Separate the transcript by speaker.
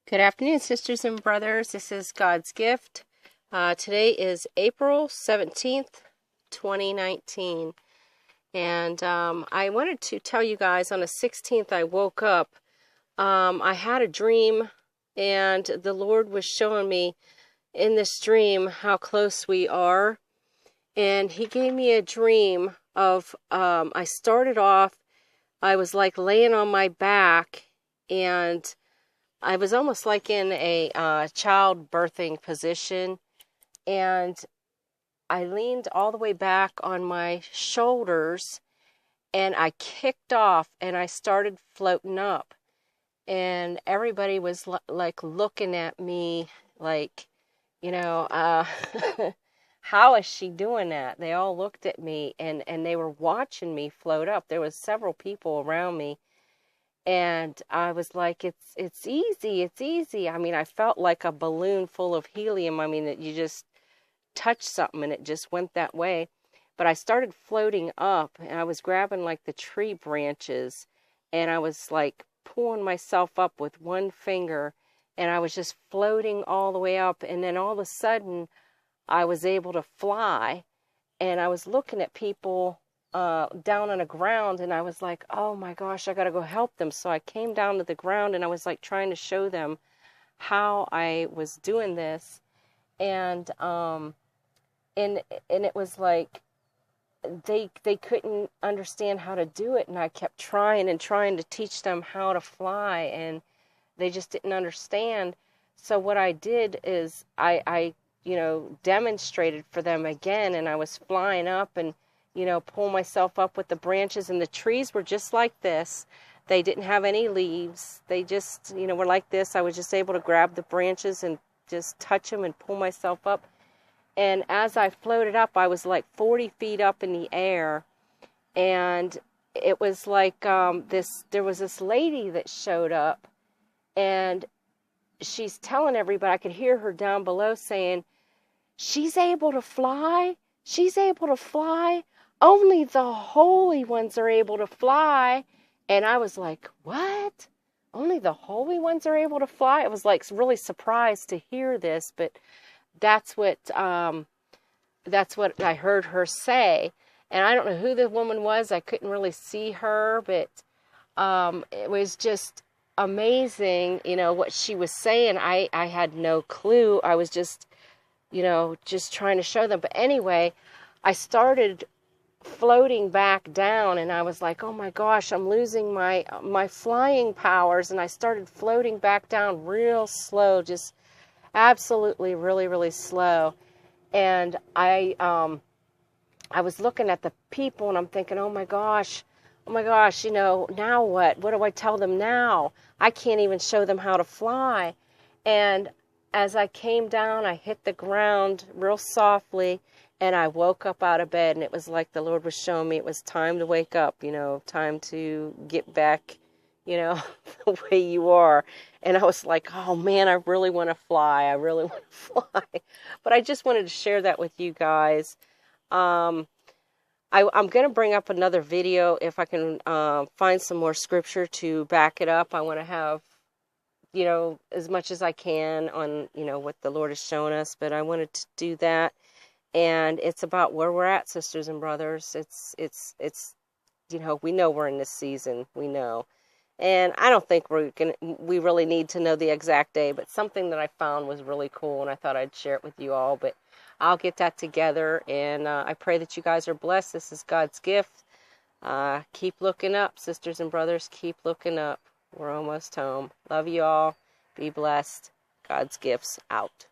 Speaker 1: Good afternoon, sisters and brothers. This is God's Gift. Today is April 17th, 2019. And I wanted to tell you guys on the 16th I woke up. I had a dream, and the Lord was showing me in this dream how close we are. And He gave me a dream of, I started off, I was like laying on my back, and I was almost like in a child-birthing position, and I leaned all the way back on my shoulders, and I kicked off, and I started floating up, and everybody was like looking at me like, how is she doing that? They all looked at me, and they were watching me float up. There was several people around me. And I was like, it's easy, it's easy. I mean, I felt like a balloon full of helium. I mean, that you just touched something and it just went that way. But I started floating up, and I was grabbing like the tree branches, and I was like pulling myself up with one finger, and I was just floating all the way up. And then all of a sudden I was able to fly, and I was looking at people down on the ground, and I was like, oh my gosh, I gotta go help them. So I came down to the ground, and I was like trying to show them how I was doing this, and it was like they couldn't understand how to do it, and I kept trying and trying to teach them how to fly, and they just didn't understand. So what I did is I demonstrated for them again, and I was flying up and pull myself up with the branches, and the trees were just like this. They didn't have any leaves. They just, were like this. I was just able to grab the branches and just touch them and pull myself up. And as I floated up, I was like 40 feet up in the air. And it was like there was this lady that showed up, and she's telling everybody, I could hear her down below saying, she's able to fly. She's able to fly. Only the holy ones are able to fly. And I was like, what? Only the holy ones are able to fly? I was like really surprised to hear this, but that's what I heard her say. And I don't know who the woman was. I couldn't really see her, but it was just amazing, what she was saying. I had no clue. I was just trying to show them. But anyway, I started floating back down, and I was like, oh my gosh, I'm losing my flying powers. And I started floating back down real slow, just absolutely really, really slow. And I was looking at the people, and I'm thinking, oh my gosh, now what? What do I tell them now? I can't even show them how to fly. And as I came down, I hit the ground real softly, and I woke up out of bed, and it was like the Lord was showing me it was time to wake up, time to get back, the way you are. And I was like, oh man, I really want to fly. I really want to fly. But I just wanted to share that with you guys. I'm going to bring up another video if I can find some more scripture to back it up. I want to have as much as I can on, what the Lord has shown us, but I wanted to do that. And it's about where we're at, sisters and brothers. It's we know we're in this season. We know. And I don't think we really need to know the exact day, but something that I found was really cool, and I thought I'd share it with you all. But I'll get that together, and I pray that you guys are blessed. This is God's gift. Keep looking up, sisters and brothers. Keep looking up. We're almost home. Love you all. Be blessed. God's gifts out.